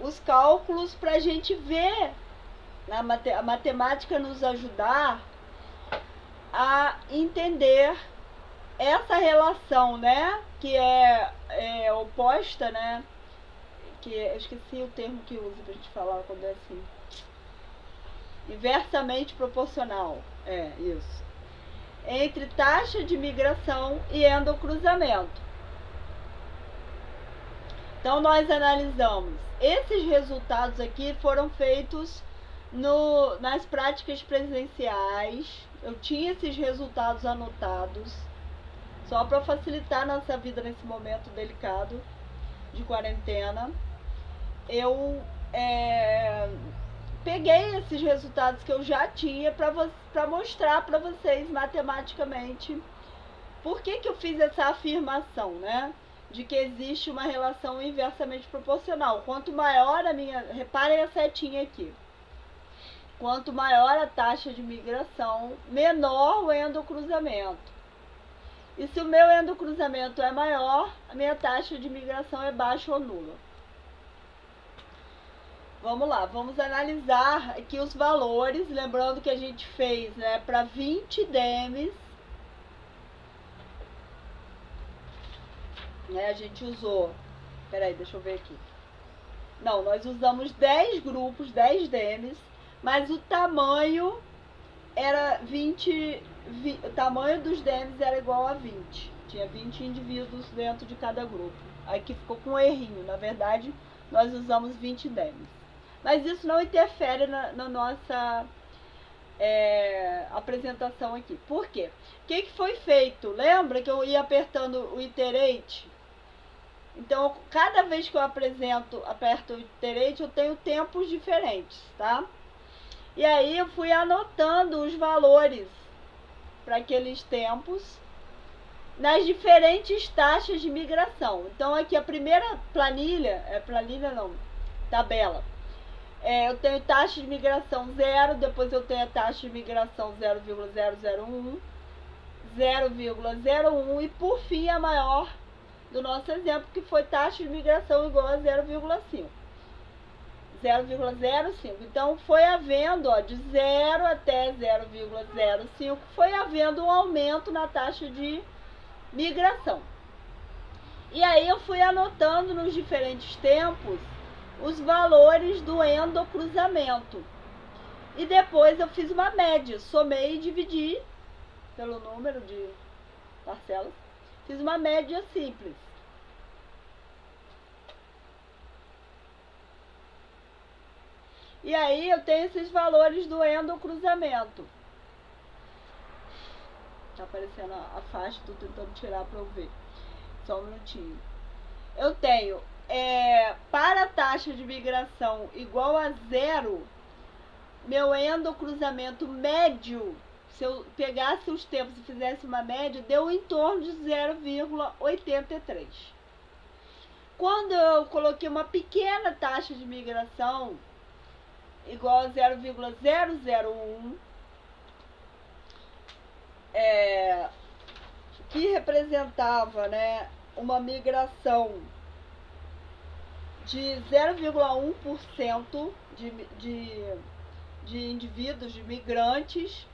Speaker 1: os cálculos para a gente ver, a matemática nos ajudar a entender essa relação, né, que é oposta, né, que eu esqueci o termo que usa pra gente falar quando é assim, inversamente proporcional, isso, entre taxa de migração e endocruzamento. Então nós analisamos, esses resultados aqui foram feitos nas práticas presenciais. Eu tinha esses resultados anotados, só para facilitar nossa vida nesse momento delicado de quarentena. Eu peguei esses resultados que eu já tinha para mostrar para vocês matematicamente por que eu fiz essa afirmação, né? De que existe uma relação inversamente proporcional. Quanto maior a minha... Reparem a setinha aqui. Quanto maior a taxa de migração, menor o endocruzamento. E se o meu endocruzamento é maior, a minha taxa de migração é baixa ou nula. Vamos lá, vamos analisar aqui os valores. Lembrando que a gente fez, né, para 20 DEMs. A gente usou, peraí, deixa eu ver aqui. Não, nós usamos 10 grupos, 10 DEMs, mas o tamanho era 20, o tamanho dos DEMs era igual a 20. Tinha 20 indivíduos dentro de cada grupo. Aqui ficou com um errinho, na verdade, nós usamos 20 DEMs. Mas isso não interfere na nossa apresentação aqui. Por quê? O que foi feito? Lembra que eu ia apertando o iterate? Então, cada vez que eu aperto o iterate, eu tenho tempos diferentes, tá? E aí eu fui anotando os valores para aqueles tempos nas diferentes taxas de migração. Então, aqui a primeira tabela. Eu tenho taxa de migração 0, depois eu tenho a taxa de migração 0,001, 0,01 e por fim a maior do nosso exemplo, que foi taxa de migração igual a 0,5. 0,05. Então, foi havendo, de 0 até 0,05, foi havendo um aumento na taxa de migração. E aí eu fui anotando nos diferentes tempos os valores do endocruzamento. E depois eu fiz uma média, somei e dividi pelo número de parcelas. Fiz uma média simples. E aí eu tenho esses valores do endocruzamento. Tá aparecendo a faixa, tô tentando tirar para eu ver. Só um minutinho. Eu tenho, para a taxa de migração igual a 0, meu endocruzamento médio, se eu pegasse os tempos e fizesse uma média, deu em torno de 0,83. Quando eu coloquei uma pequena taxa de migração igual a 0,001, que representava, né, uma migração de 0,1% de indivíduos, de migrantes,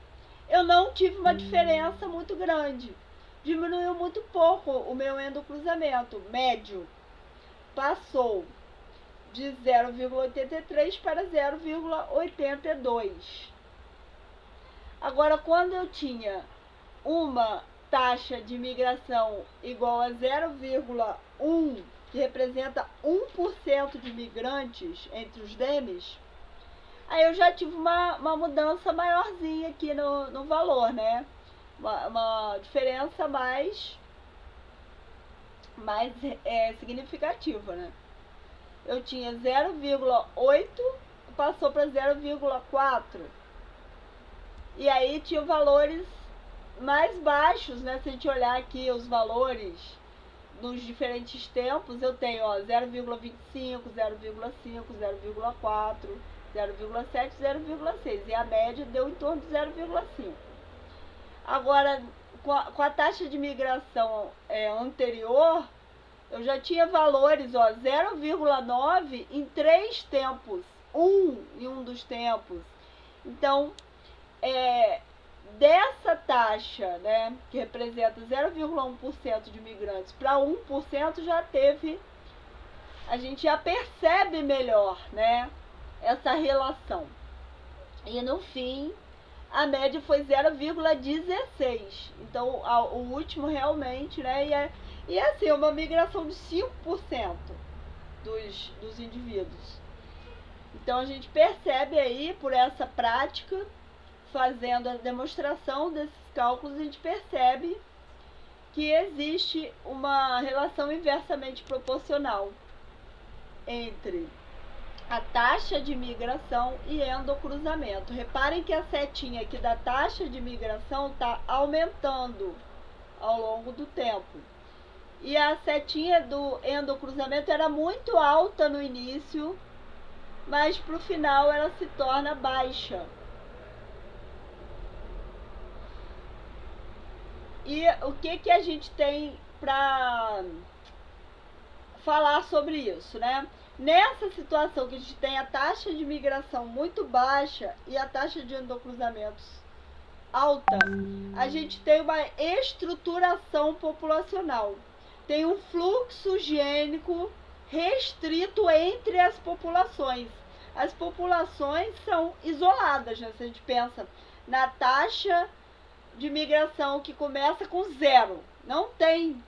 Speaker 1: eu não tive uma diferença muito grande. Diminuiu muito pouco o meu endocruzamento médio. Passou de 0,83 para 0,82. Agora, quando eu tinha uma taxa de migração igual a 0,1, que representa 1% de migrantes entre os DEMs, aí eu já tive uma mudança maiorzinha aqui no valor, né? Uma diferença mais significativa, né? Eu tinha 0,8, passou para 0,4. E aí tinha valores mais baixos, né? Se a gente olhar aqui os valores nos diferentes tempos, eu tenho 0,25, 0,5, 0,4, 0,7, 0,6. E a média deu em torno de 0,5. Agora, com a taxa de migração anterior, eu já tinha valores 0,9 em 3 tempos, 1 em um dos tempos. Então, dessa taxa, né, que representa 0,1% de imigrantes para 1%, já teve, a gente já percebe melhor, né, essa relação. E no fim, a média foi 0,16. Então, o último realmente, né, e assim, uma migração de 5% dos indivíduos. Então, a gente percebe aí, por essa prática, fazendo a demonstração desses cálculos, a gente percebe que existe uma relação inversamente proporcional entre a taxa de migração e endocruzamento. Reparem que a setinha aqui da taxa de migração está aumentando ao longo do tempo. E a setinha do endocruzamento era muito alta no início, mas para o final ela se torna baixa. E o que a gente tem para falar sobre isso, né? Nessa situação que a gente tem a taxa de migração muito baixa e a taxa de endocruzamentos alta, a gente tem uma estruturação populacional. Tem um fluxo gênico restrito entre as populações. As populações são isoladas, né? Se a gente pensa na taxa de migração que começa com 0, não tem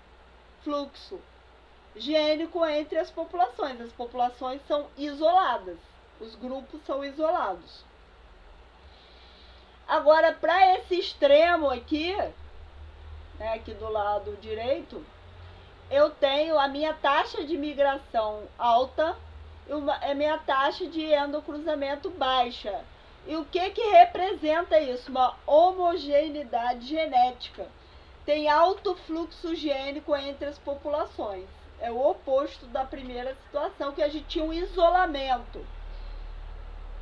Speaker 1: fluxo gênico entre as populações são isoladas, os grupos são isolados. Agora, para esse extremo aqui, né, aqui do lado direito, eu tenho a minha taxa de migração alta e a minha taxa de endocruzamento baixa. E o que representa isso? Uma homogeneidade genética. Tem alto fluxo gênico entre as populações. É o oposto da primeira situação, que a gente tinha um isolamento.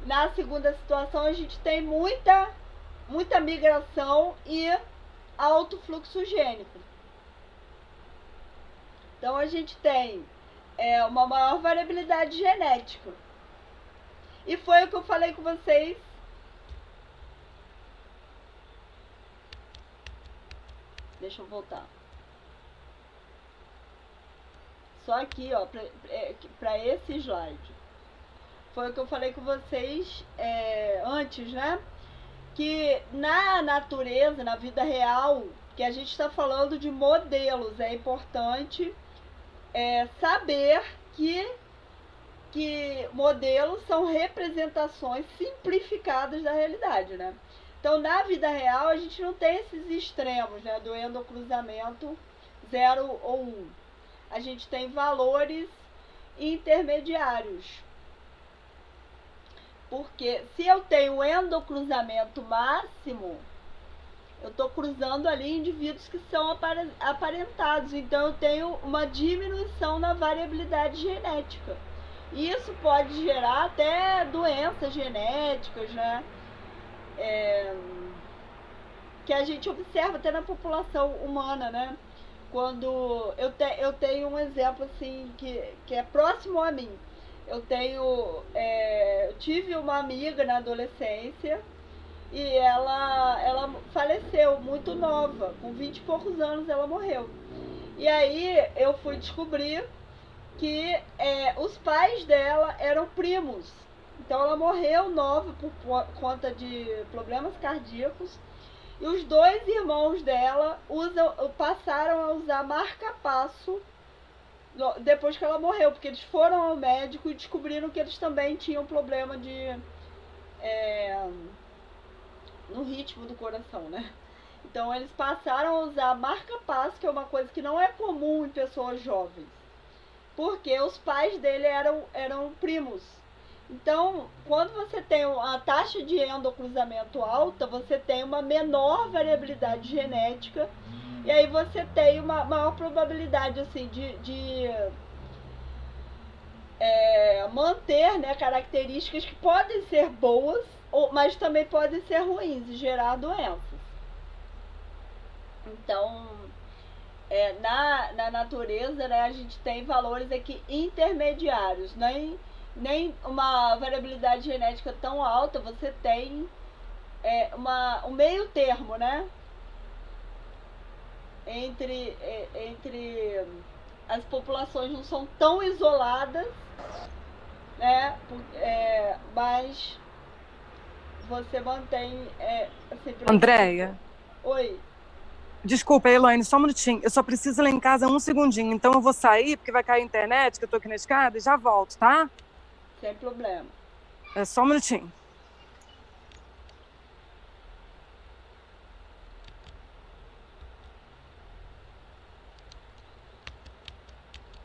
Speaker 1: Na segunda situação, a gente tem muita migração e alto fluxo gênico. Então, a gente tem uma maior variabilidade genética. E foi o que eu falei com vocês. Deixa eu voltar. Só aqui, ó, para esse slide. Foi o que eu falei com vocês antes, né? Que na natureza, na vida real, que a gente está falando de modelos, é importante saber que modelos são representações simplificadas da realidade, né? Então, na vida real, a gente não tem esses extremos, né, do endocruzamento 0 ou 1. A gente tem valores intermediários. Porque se eu tenho endocruzamento máximo, eu estou cruzando ali indivíduos que são aparentados. Então, eu tenho uma diminuição na variabilidade genética. E isso pode gerar até doenças genéticas, né? Que a gente observa até na população humana, né? quando eu tenho um exemplo assim que é próximo a mim. Eu tive uma amiga na adolescência e ela faleceu muito nova, com 20 e poucos anos ela morreu. E aí eu fui descobrir que os pais dela eram primos. Então ela morreu nova por conta de problemas cardíacos. E os dois irmãos dela passaram a usar marca-passo depois que ela morreu, porque eles foram ao médico e descobriram que eles também tinham problema no ritmo do coração, né? Então eles passaram a usar marca-passo, que é uma coisa que não é comum em pessoas jovens, porque os pais dele eram primos. Então, quando você tem a taxa de endocruzamento alta, você tem uma menor variabilidade genética e aí você tem uma maior probabilidade assim, de manter, né, características que podem ser boas, mas também podem ser ruins e gerar doenças. Então, na natureza, né, a gente tem valores aqui intermediários, nem uma variabilidade genética tão alta, você tem um meio termo, né? Entre as populações não são tão isoladas, né? Mas você mantém
Speaker 5: Andréia.
Speaker 1: Oi.
Speaker 5: Desculpa, Elaine, só um minutinho. Eu só preciso ir lá em casa um segundinho. Então eu vou sair, porque vai cair a internet, que eu tô aqui na escada, e já volto, tá?
Speaker 1: Sem problema.
Speaker 5: É só um minutinho.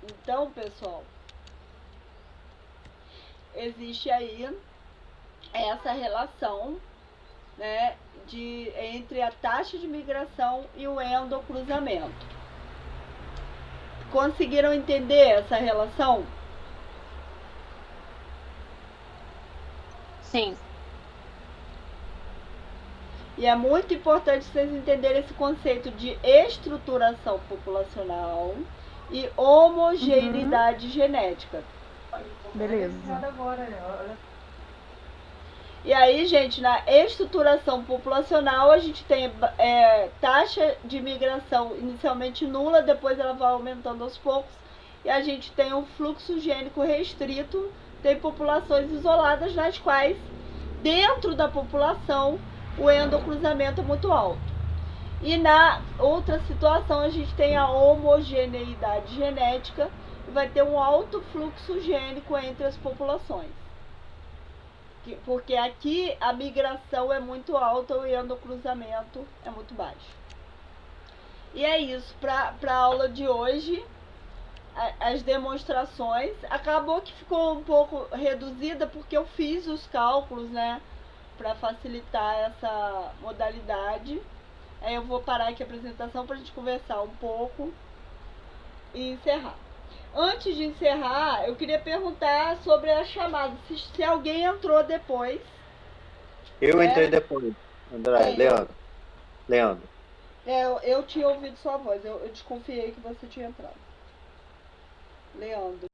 Speaker 1: Então, pessoal, existe aí essa relação, né, entre a taxa de migração e o endocruzamento. Conseguiram entender essa relação?
Speaker 4: Sim.
Speaker 1: E é muito importante vocês entenderem esse conceito de estruturação populacional e homogeneidade genética.
Speaker 2: Beleza.
Speaker 1: E aí, gente, na estruturação populacional, a gente tem taxa de migração inicialmente nula, depois ela vai aumentando aos poucos, e a gente tem um fluxo gênico restrito, tem populações isoladas nas quais, dentro da população, o endocruzamento é muito alto. E na outra situação, a gente tem a homogeneidade genética, e vai ter um alto fluxo gênico entre as populações. Porque aqui a migração é muito alta, o endocruzamento é muito baixo. E é isso para a aula de hoje. As demonstrações. Acabou que ficou um pouco reduzida porque eu fiz os cálculos, né, para facilitar essa modalidade. Aí eu vou parar aqui a apresentação para a gente conversar um pouco e encerrar. Antes de encerrar, eu queria perguntar sobre a chamada, se alguém entrou depois.
Speaker 3: Eu entrei depois, André. Leandro.
Speaker 1: Eu tinha ouvido sua voz, eu desconfiei que você tinha entrado. Leandro.